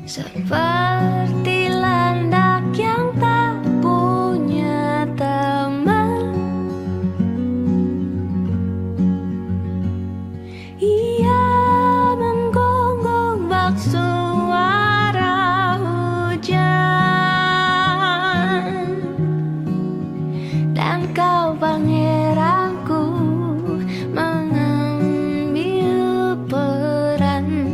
Seperti landak yang tak punya teman, ia menggonggong bak suara hujan. Dan kau pangeranku mengambil peran.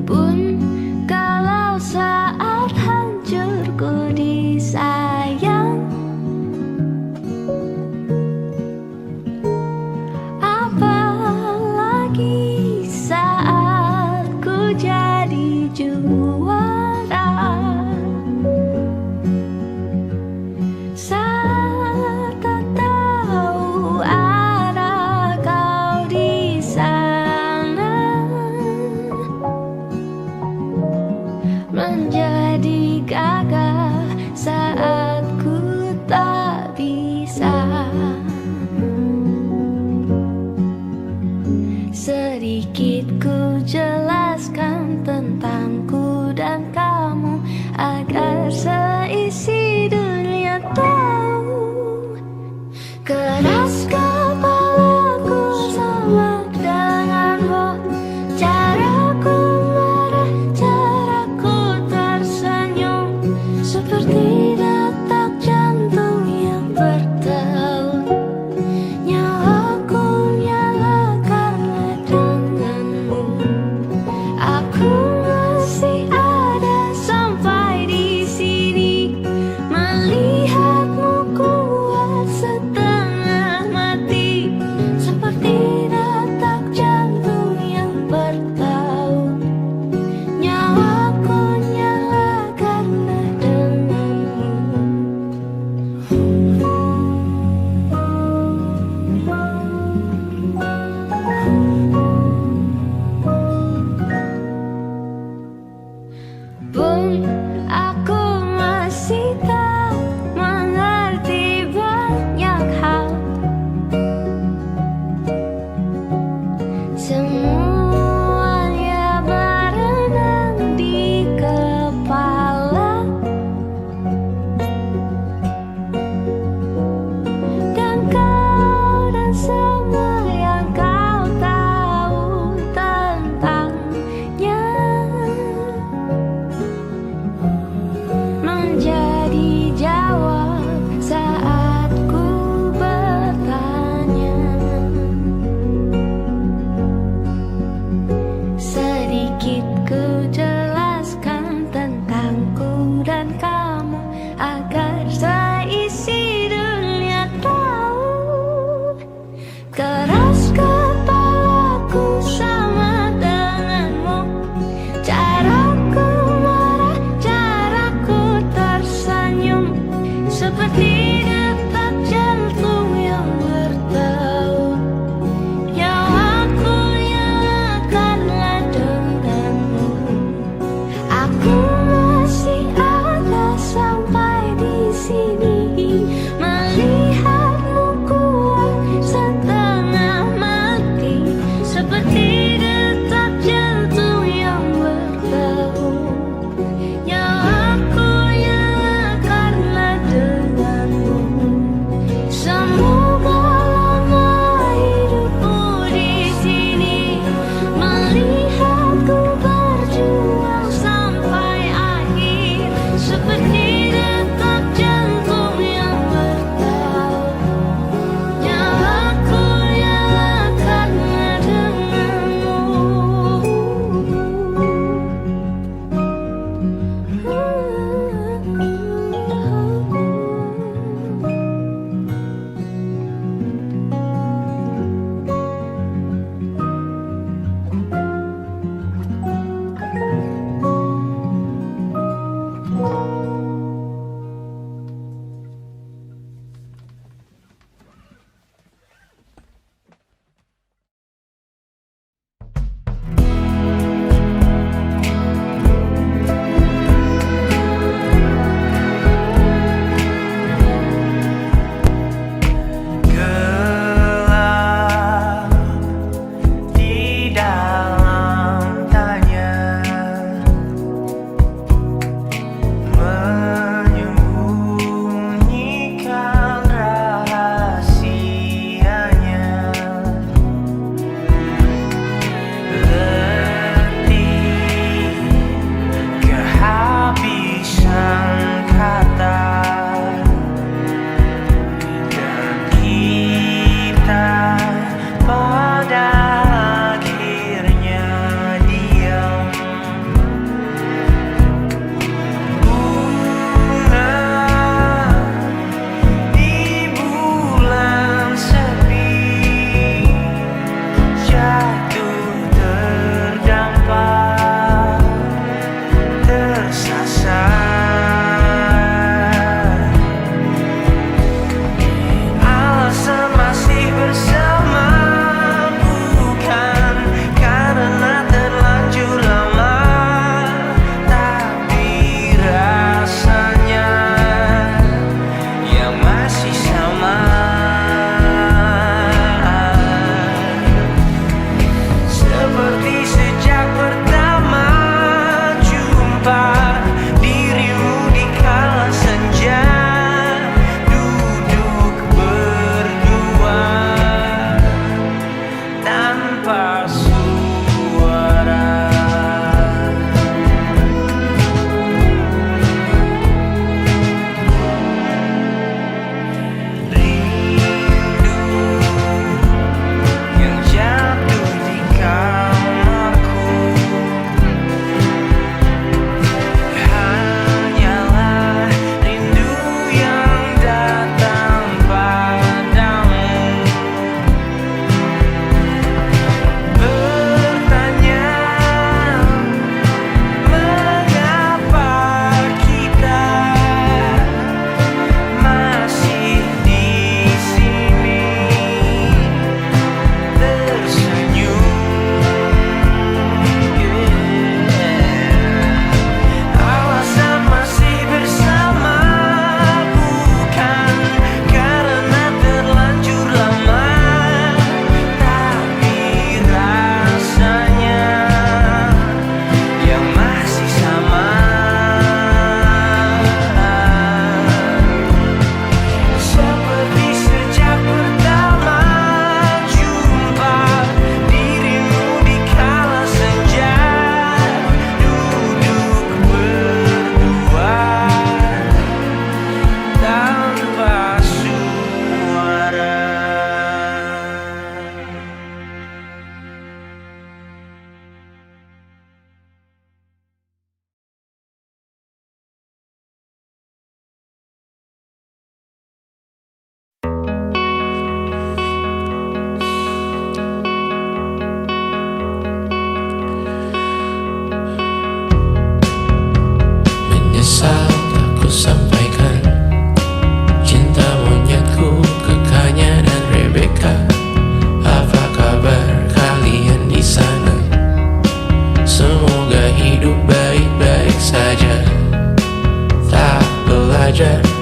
Pun kalau saat hancurku disayang, apalagi saat ku jadi juara. Saat tak tahu arah kau di sana, menjadi gagah saat ku tak bisa. Sedikit ku jelaskan tentangku dan kamu, agar seisi dunia tahu. Keras kepalaku sama denganmu, caraku marah, caraku tersenyum, seperti detak jantung yang bertaut. Nyawaku nyala karena denganmu. tanpa suara.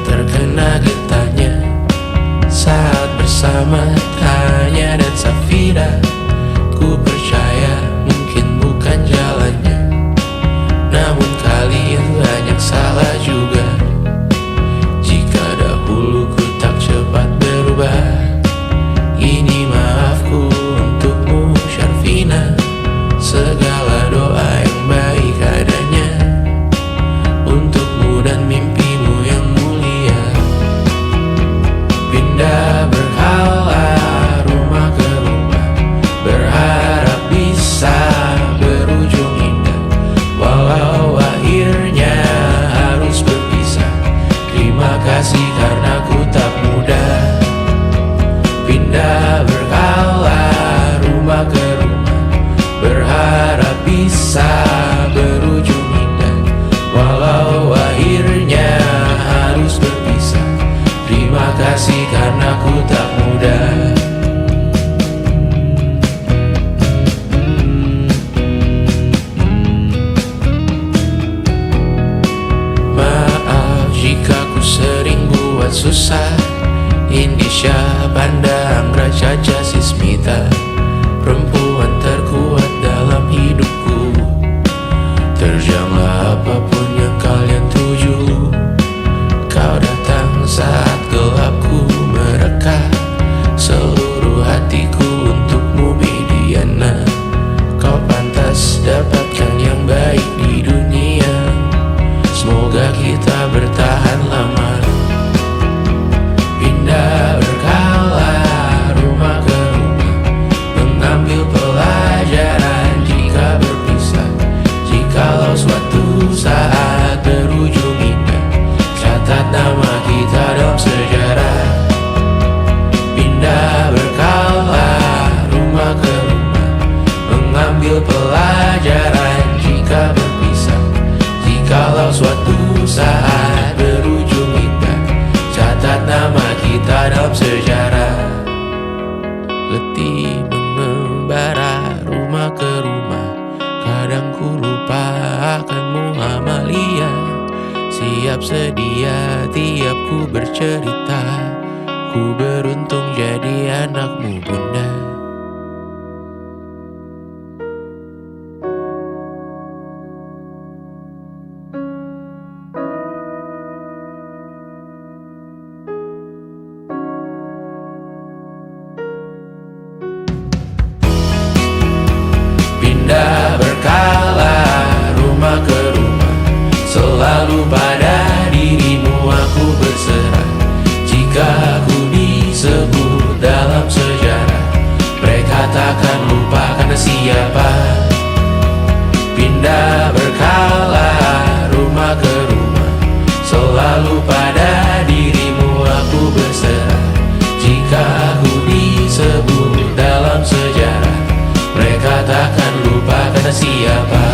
Terkena getahnya saat bersama Tanya dan Safira. Ku percaya mungkin bukan jalannya, namun kalian banyak salah juga. Jika dahulu ku tak cepat berubah, ini maafku untukmu Syarfina. Segala doa yang baik adanya untukmu dan mimpimu yang mulia. Pindah berhala rumah ke rumah, berharap bisa berujung indah. Walau akhirnya harus berpisah, terima kasih karena ku tak mudah. Pindah berhala rumah ke rumah, berharap bisa berujung indah. Walau akhirnya harus berpisah, terima kasih karena ku tak mudah. Maaf jika ku sering buat susah. Indisha, Panda, Anggra, Caca, Sismita, perempuan terkuat dalam hidupku. Terjanglah apapun yang kalian tuju. Kau datang saat gelapku mereka, seluruh hatiku untukmu Bidiana. Kau pantas dapatkan yang baik di dunia. Semoga kita bertahan lama. Pindah berkala rumah ke rumah, mengambil pelajaran jika berpisah. Jikalau suatu saat berujung indah, catat nama kita dalam sejarah. Pindah berkala rumah ke rumah, mengambil pelajaran jika berpisah. Jikalau suatu saat berujung indah, catat nama kita dalam sejarah. Letih mengembara rumah ke rumah, kadang ku lupa akanmu Amalia. Siap sedia tiap ku bercerita, ku beruntung jadi anakmu bunda. takkan lupa karena siapa. Pindah berkala rumah ke rumah, selalu pada dirimu aku berserah. Jika aku disebut dalam sejarah, mereka takkan lupa karena siapa.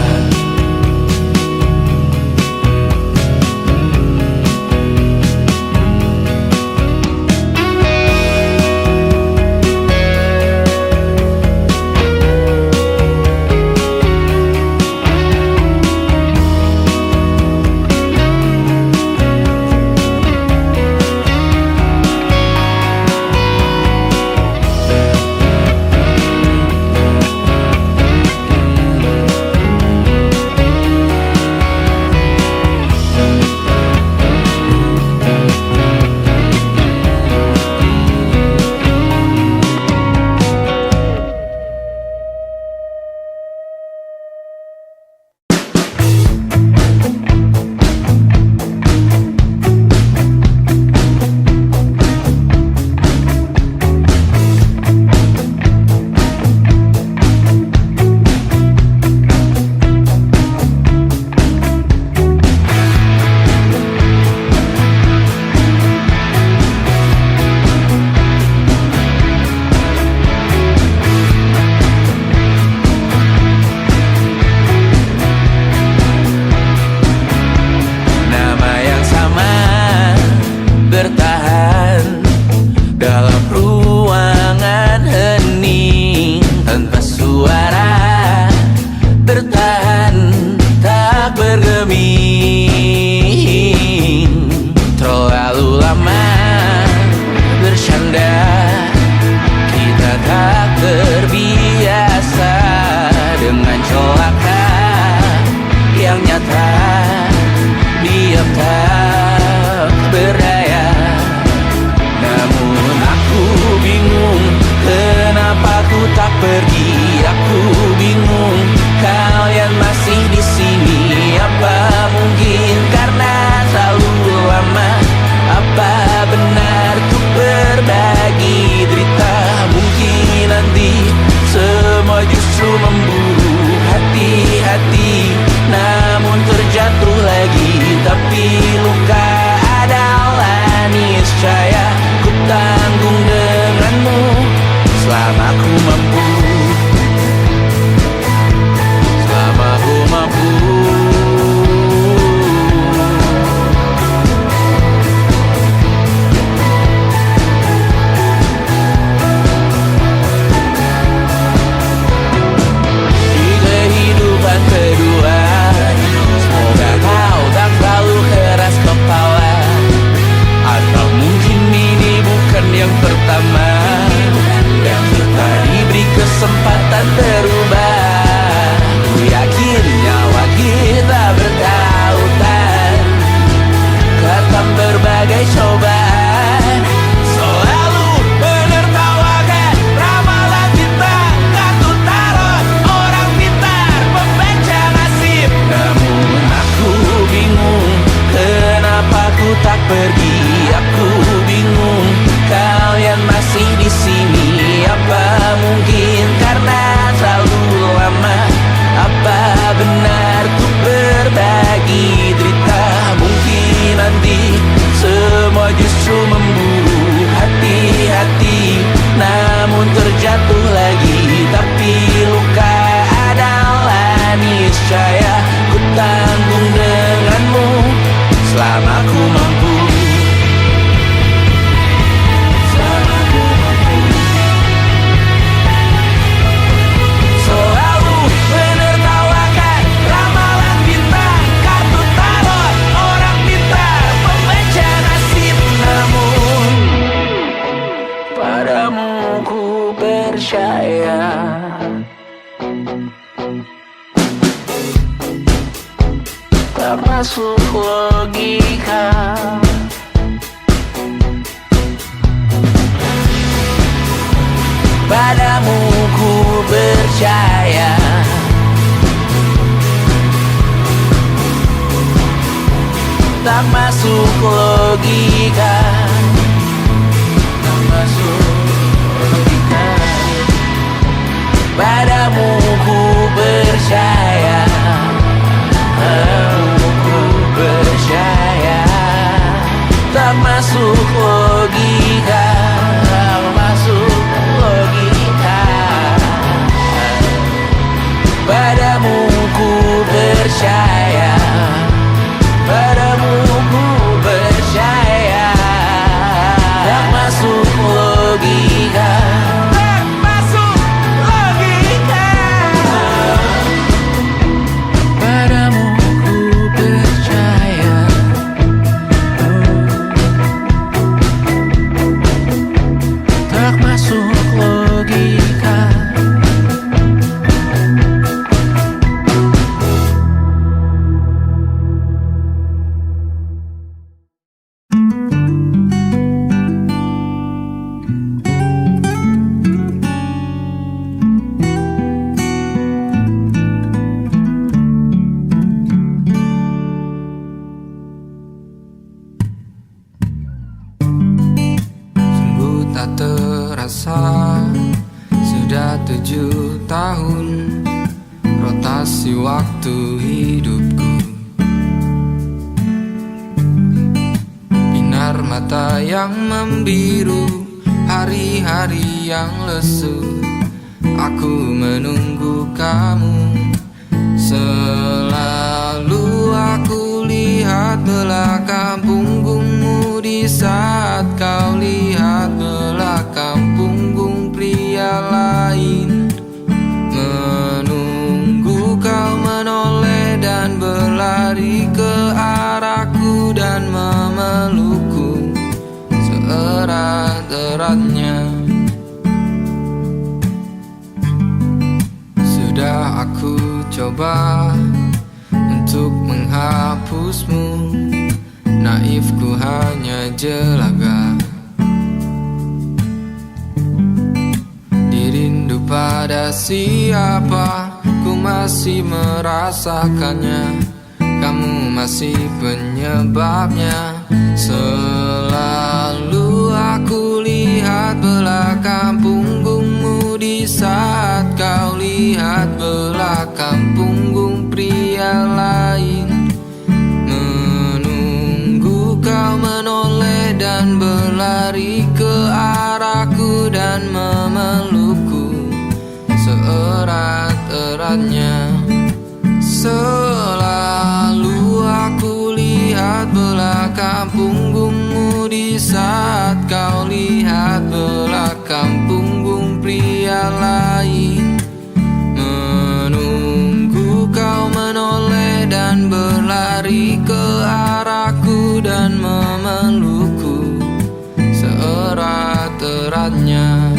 tak masuk logika. Padamu ku percaya, tak masuk logika, tak masuk logika. percaya, ku percaya. Tak masuk logika, tak masuk logika. Padamu ku percaya, padamu ku percaya. Tak masuk logika, tak masuk logika. Padamu ku percaya, tak masuk logika. Sungguh tak terasa, sudah 7 tahun rotasi waktu hidupku. Binar mata yang membiru, hari-hari yang lesu. Aku menunggu kamu. Selalu aku lihat belakang punggungmu di saat kau lihat belakang punggung pria lain. Menunggu kau menoleh dan berlari ke arahku dan memelukku seerat-eratnya. Sudah aku coba untuk menghapusmu, naifku hanya jelaga. Dirindu pada siapa, ku masih merasakannya. Kamu masih penyebabnya. Selalu aku lihat belakang punggungmu di saat kau lihat belakang punggung pria lain. Menunggu kau menoleh dan berlari ke arahku dan memelukku seerat-eratnya. Selalu aku lihat belakang punggungmu di saat kau lihat belakang punggung pria lain. Menunggu kau menoleh dan berlari ke arahku dan memelukku seerat-eratnya.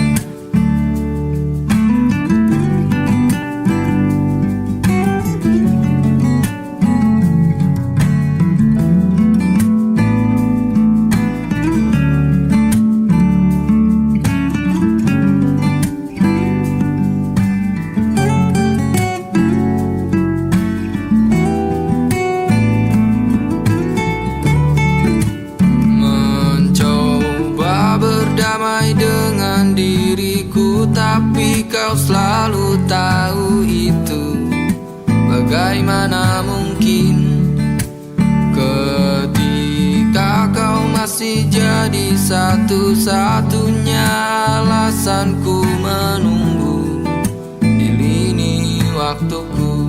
Dengan diriku, tapi kau selalu tahu itu. Bagaimana mungkin ketika kau masih jadi satu-satunya alasanku menunggu di lini waktuku.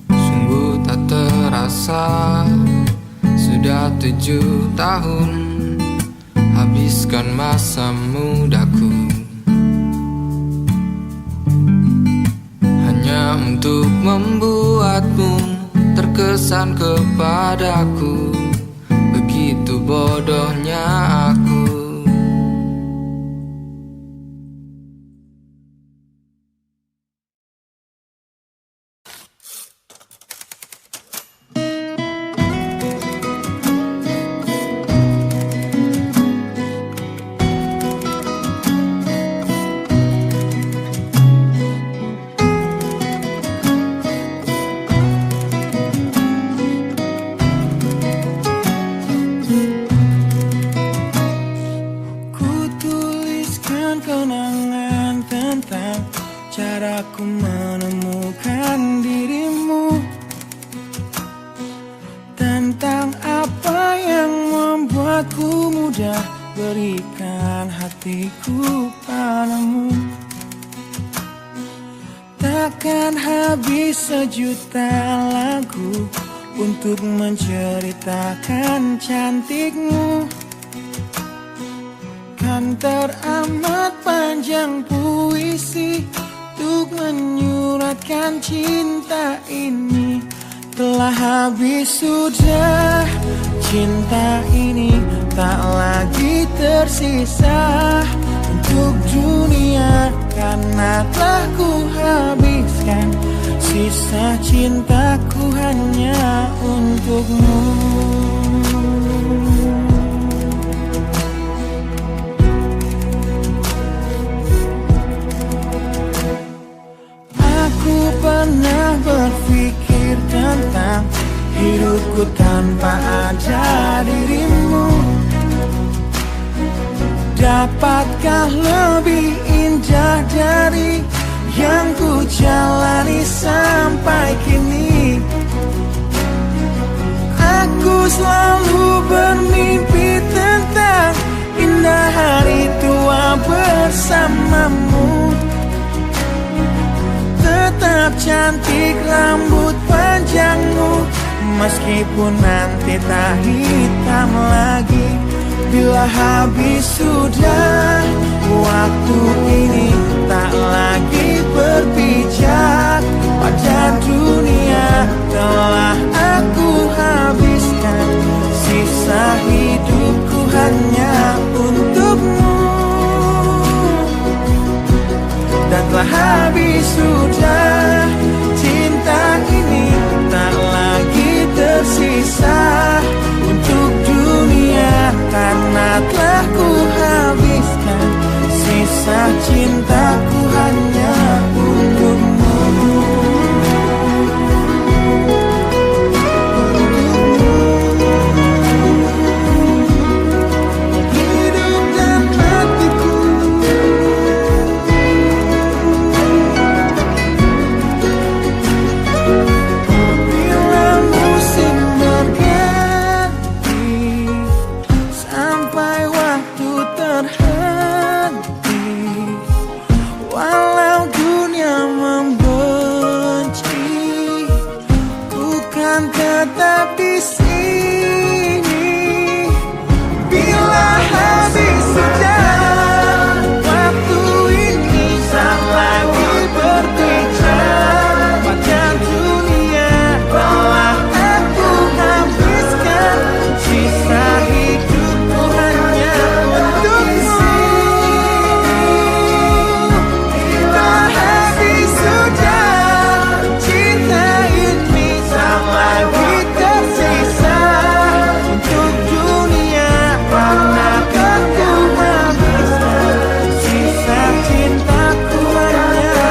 Sungguh tak terasa, sudah 7 tahun habiskan masa mudaku hanya untuk membuatmu terkesan kepadaku. Begitu bodohnya aku. tentang caraku menemukan dirimu, tentang apa yang membuatku mudah berikan hatiku padamu. Takkan habis sejuta lagu untuk menceritakan cantikmu. Kan teramat panjang puisi untuk menyuratkan cinta ini. Telah habis sudah cinta ini, tak lagi tersisa untuk dunia, karena telah ku habiskan sisa cintaku hanya untukmu. Aku pernah berpikir tentang hidupku tanpa ada dirimu. Dapatkah lebih indah dari yang ku jalani sampai kini? Aku selalu bermimpi tentang indah hari tua bersamamu. Tetap cantik rambut panjangmu, meskipun nanti tak hitam lagi. Bila habis sudah waktu ini, tak lagi berpijak pada dunia. Telah aku habiskan sisa hidupku hanya untukmu. Dan telah habis sudah cinta ini, tak lagi tersisa untuk dunia, karena telah ku habiskan sisa cintaku hanya untukmu. Hidup dan matiku, bila musim berganti, sampai waktu terhenti, walau dunia membenci, ku kan tetap di sini. Bila habis sudah waktu ini, tak lagi berpijak pada dunia. Telah aku habiskan sisa hidupku hanya untukmu. Telah habis sudah cinta ini, tak lagi tersisa untuk dunia, karena aku habiskan sisa cintaku hanya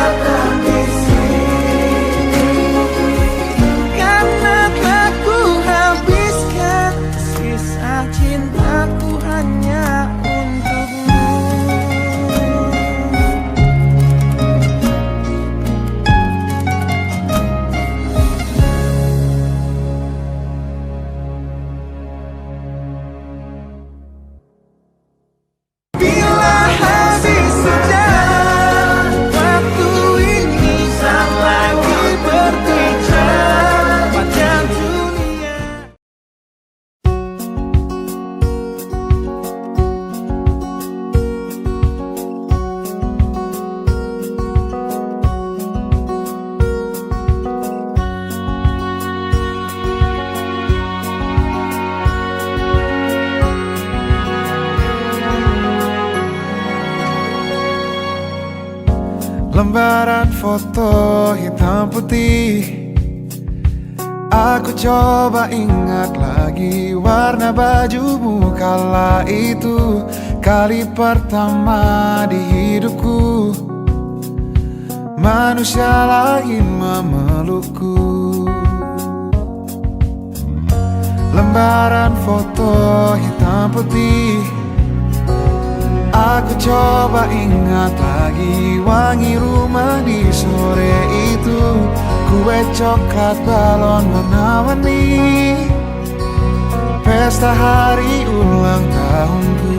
di sini. Karena telah ku habiskan sisa cintaku hanya untukmu. Bila habis sudah waktu ini, tak lagi berpijak pada dunia. Lembaran foto hitam putih, aku coba ingat lagi warna bajumu kala itu. Kali pertama di hidupku, manusia lain memelukku. Lembaran foto hitam putih, Aku coba ingat lagi wangi rumah di sore itu, kue coklat balon warna-warni, pesta hari ulang tahunku.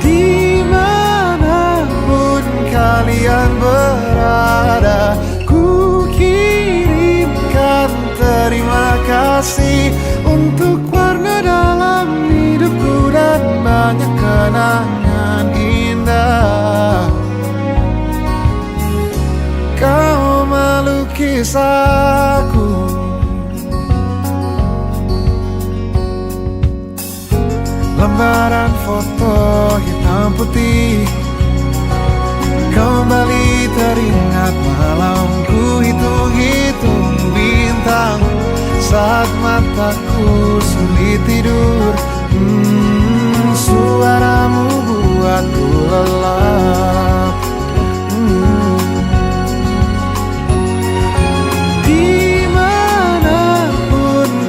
Dimanapun kalian berada, ku kirimkan terima kasih untuk warna dalam hidupku dan banyak kenangan indah. Kau melukis aku, lembaran foto hitam putih, kembali teringat malamku hitung-hitung bintang saat mataku sulit tidur. Suaramu buatku lelap. Dimanapun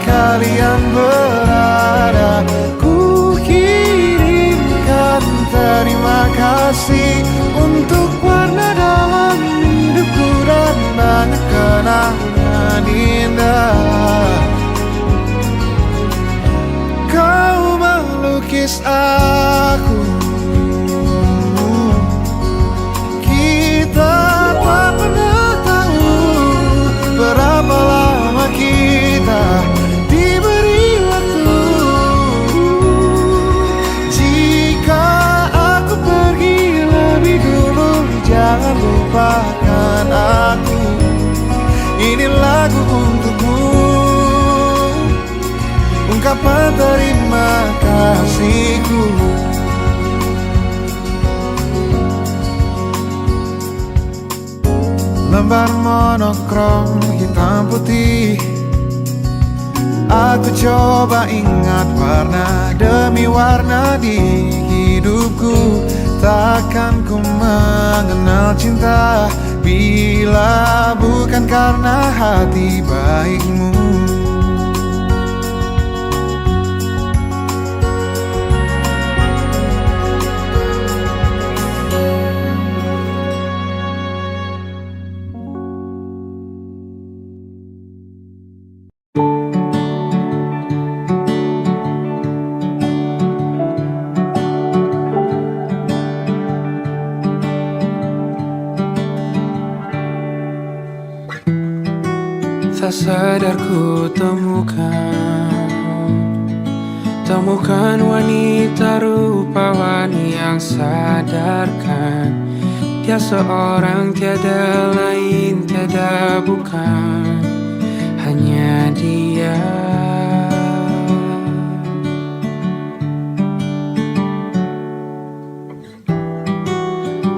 kalian berada, ku kirimkan terima kasih untuk warna dalam hidupku dan banyak kenangan indah. Kau melukis aku, kita tak pernah tahu berapa lama kita diberi waktu. Jika aku pergi lebih dulu, jangan lupakan aku. Ini lagu untukmu, ungkapan terima kasihku. Lembar monokrom hitam putih, aku coba ingat warna demi warna di hidupku. Takkan ku mengenal cinta bila bukan karena hati baikmu. Tak sadar ku temukan wanita rupawan yang sadarkan dia seorang, tiada lain, tiada bukan, hanya dia.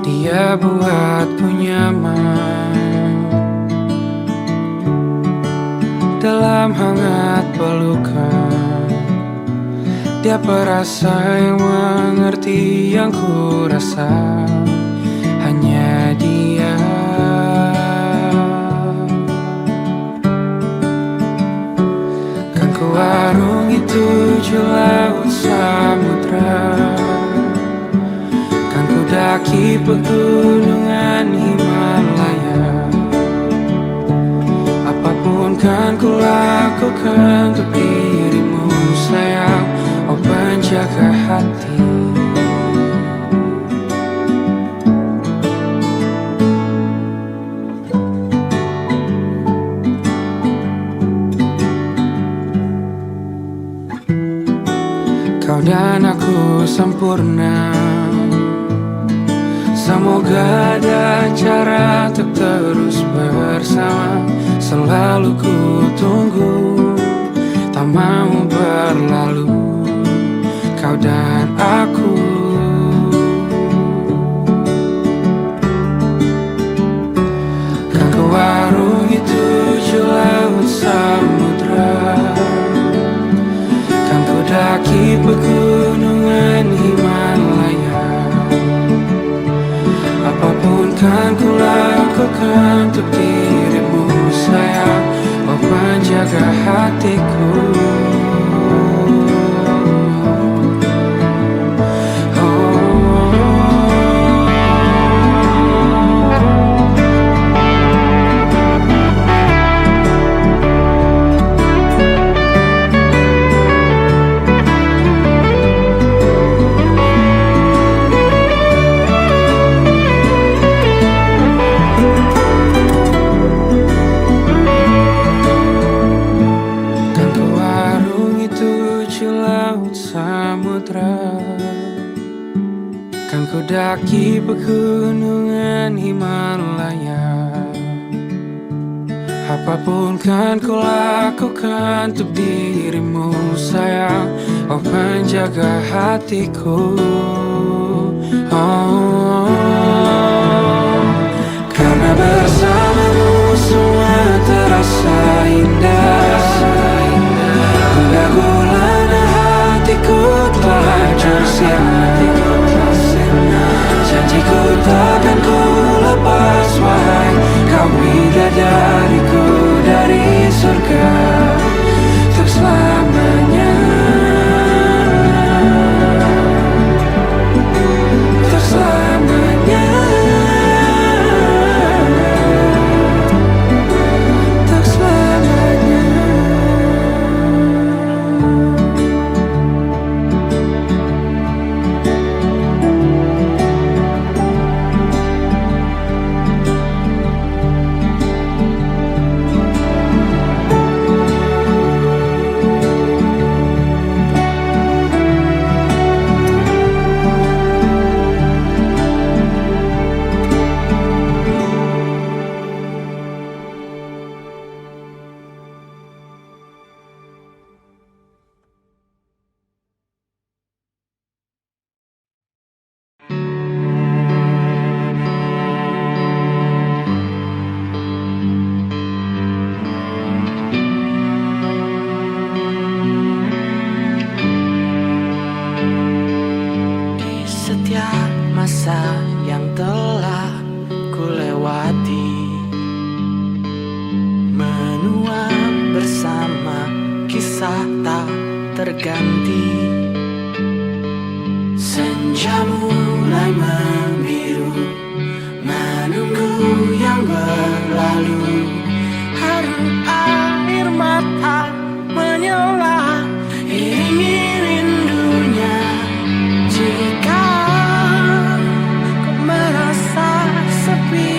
Dia buatku nyaman dalam hangat pelukan. Dia perasa yang mengerti yang ku rasa, hanya dia. Kan ku arungi 7 laut samudra, kan ku daki pegunungan Himalaya. Apapun kan ku lakukan untuk dirimu sayang, oh penjaga hati. Kau dan aku sempurna, semoga ada cara untuk terus bersama. Selalu ku tunggu, tak mau berlalu, kau dan aku. Kan ku arungi 7 laut samudra, kan ku daki pegunungan Himalaya. Apapun kan ku lakukan untuk dirimu sayang, oh penjaga hatiku. Kan ku daki pegunungan Himalaya. Apapun kan ku lakukan untuk dirimu sayang, oh penjaga hatiku. Karena bersamamu semua terasa indah. Gundah gulana hatiku telah tersirat. Janjiku takkan ku lepas, wahai kau bidadariku dari surga untuk selamanya. Untuk selamanya. Untuk selamanya. Di setiap masa yang telah ku lewati, menua bersama kisah tak terganti. Senja mulai membiru, menunggu yang berlalu. Haru air mata menyela, iringi rindunya. Jika kau merasa sepi,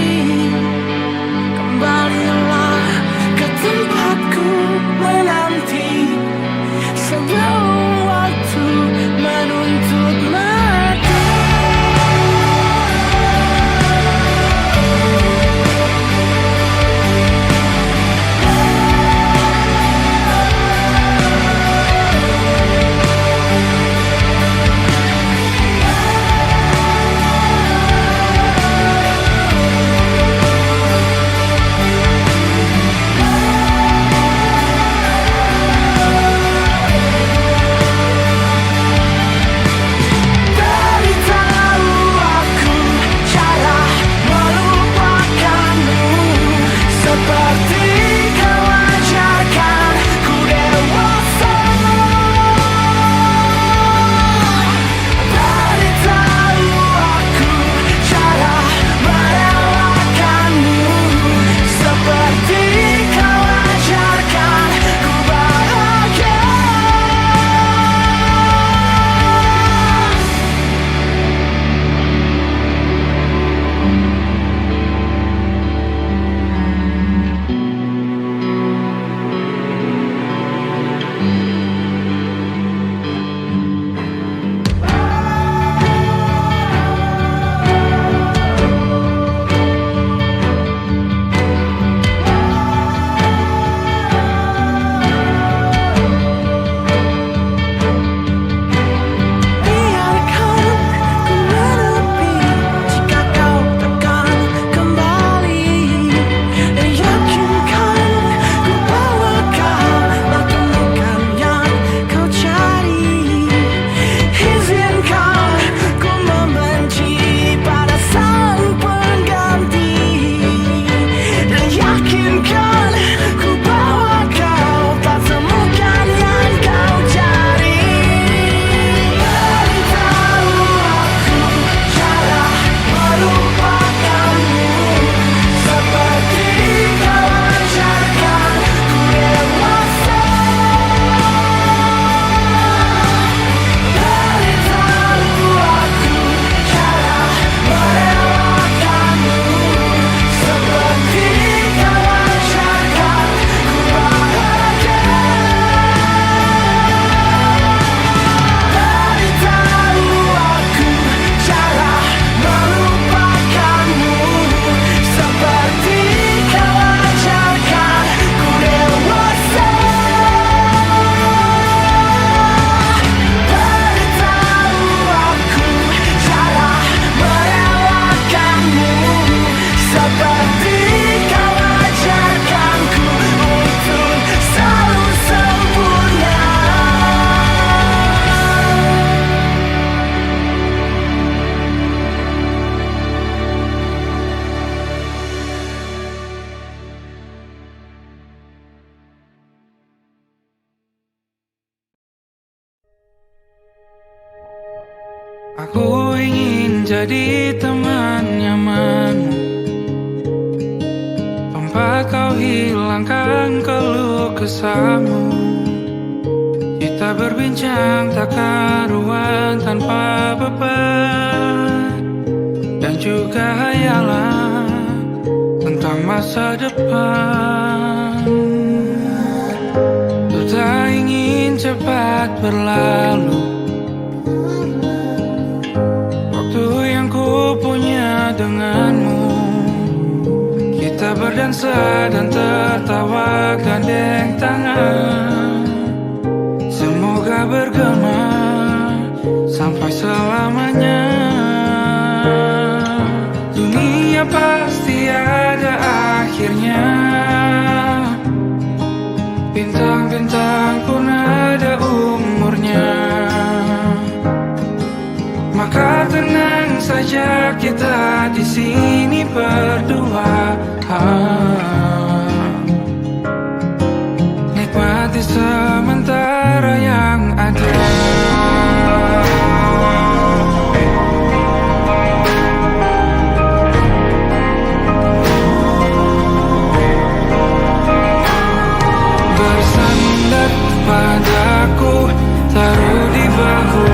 kembalilah ke tempatku menanti. Sebelum waktu menuntut mati. menjadi teman nyamanmu, tempat kau hilangkan keluh kesahmu. Kita berbincang tak karuan tanpa beban, dan juga hayalan tentang masa depan. Ku tak ingin cepat berlalu waktu yang ku punya denganmu. Kita berdansa dan tertawa gandeng tangan, semoga bergema sampai selamanya. Dunia pasti ada akhirnya, bintang-bintang pun ada umurnya. Maka tenang saja kita di sini berdua, nikmati sementara yang ada. Bersandar padaku, taruh di bahu,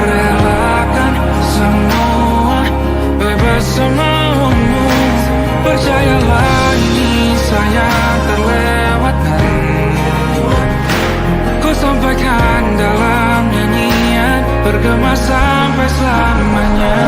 relakan semua, bebas semaumu. Percayalah ini sayang terlewatkan, ku sampaikan dalam nyanyian, bergema sampai selamanya.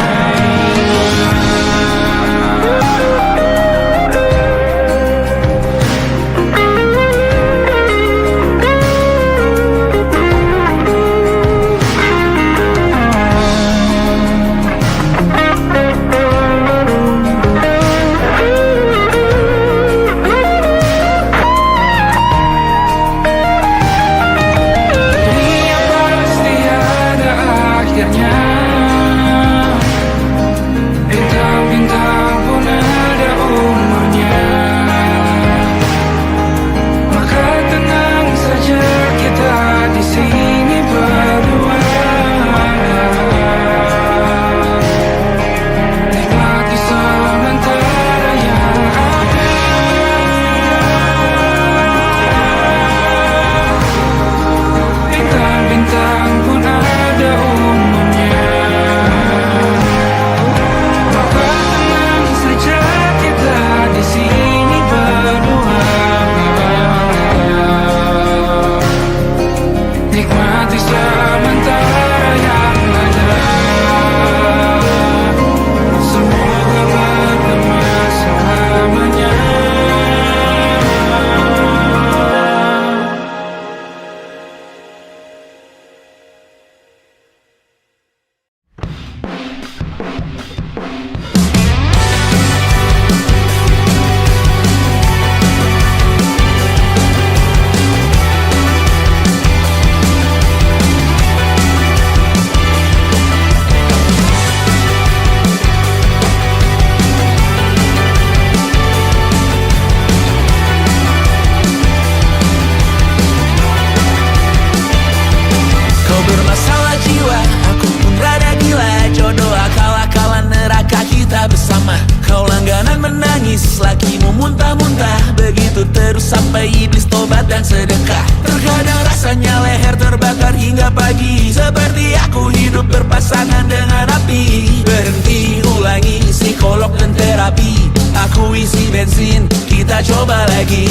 sampai iblis tobat dan sedekah. Terkadang rasanya leher terbakar hingga pagi, seperti aku hidup berpasangan dengan api. Berhenti, ulangi psikolog dan terapi. Aku isi bensin, kita coba lagi.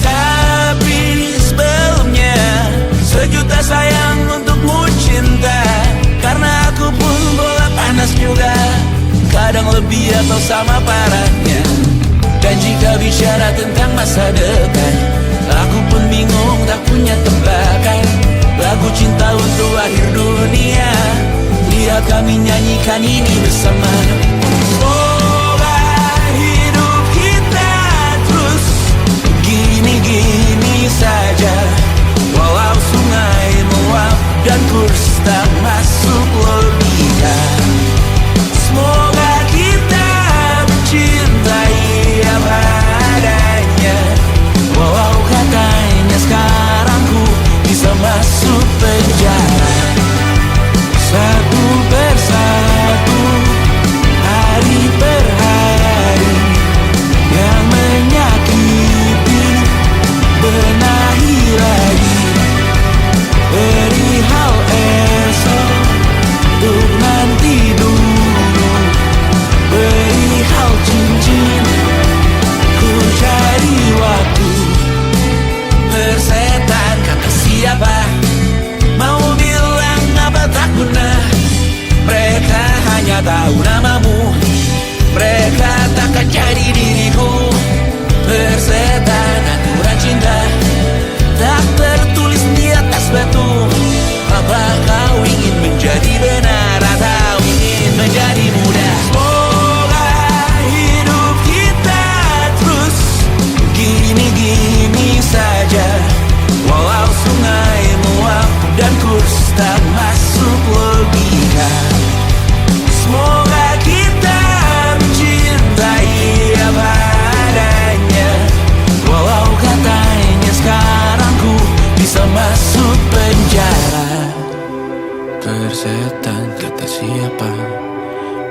Tapi sebelumnya, sejuta sayang untukmu cinta. Karena aku pun bola panas juga, kadang lebih atau sama parahnya. Dan jika bicara tentang masa depan, aku pun bingung tak punya tebakan. Lagu cinta untuk akhir dunia, lihat kami nyanyikan ini bersama. Semoga hidup kita terus gini-gini saja, walau sungai meluap dan kurs tak masuk logika. Semoga kita mencintai apa adanya, walau katanya sekarang ku bisa masuk penjara. Satu persatu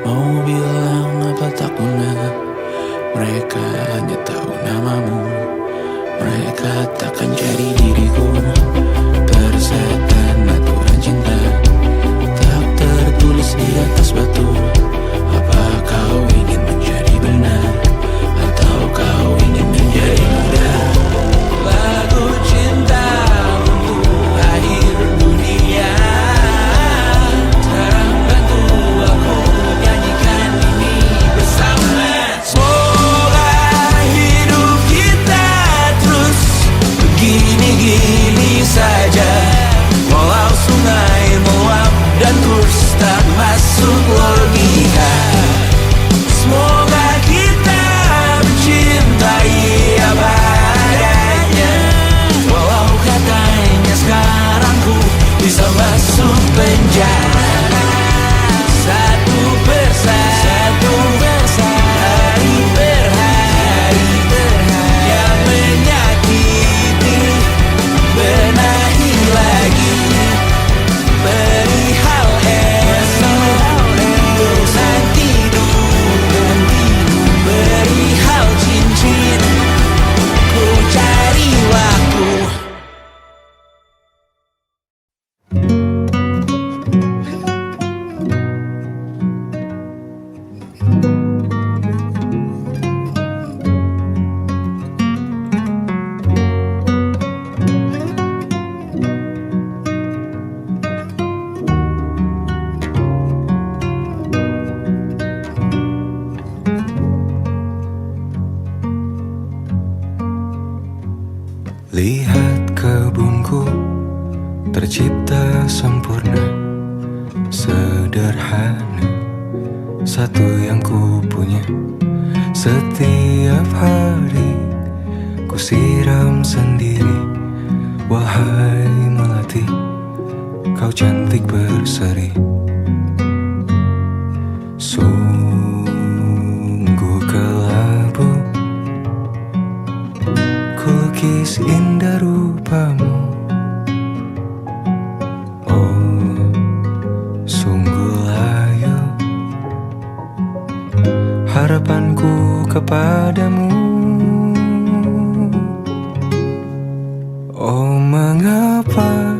Mau bilang apa tak guna, mereka hanya tahu namamu. Mereka takkan cari diriku, tersetan aturan cinta tak tertulis di atas batu. Apa kau ingin menjadi benar, atau kau ingin menjadi muda? Lagu cinta untuk akhir dunia, tolong bantu aku nyanyikan ini bersama. Semoga hidup kita terus begini-gini saja, walau sungai meluap dan kurs tak masuk logika. Semoga kita mencintai apa adanya, walau katanya sekarang ku bisa masuk penjara. Satu persatu, hari per hari, yang menyakiti benahi lagi. Perihal esok, bosan tidur, perihal cincin, ku cari waktu. Lihat kebunku tercipta sempurna, sederhana, satu yang ku punya. Setiap hari ku siram sendiri. Wahai melati, kau cantik berseri. Sungguh kelabu kulukis indah rupamu. Oh, sungguh layu harapanku kepadamu. Oh, mengapa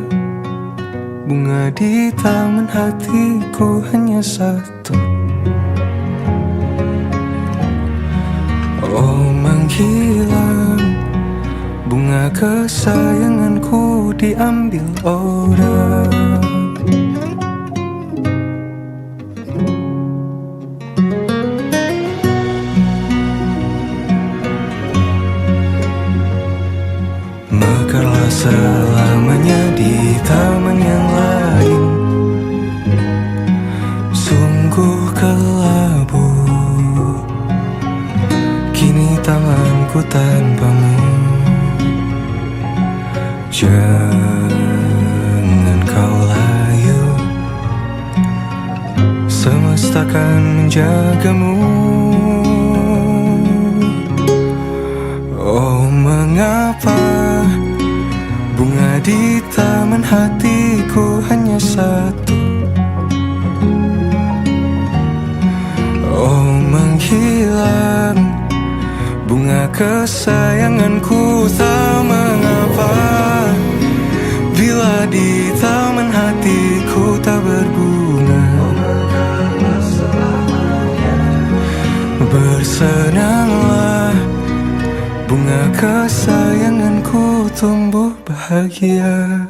bunga di taman hatiku hanya satu? Oh, menghilang bunga kesayanganku diambil orang. Mekarlah selamanya di taman yang lain. Sungguh kelabu kini tamanku tanpamu. Jangan kau layu, semesta akan menjagamu. Oh, mengapa bunga di taman hatiku hanya satu? Oh, menghilang bunga kesayanganku, tak mengapa bila di taman hatiku tak berbunga. Bersenanglah bunga kesayanganku tumbuh bahagia.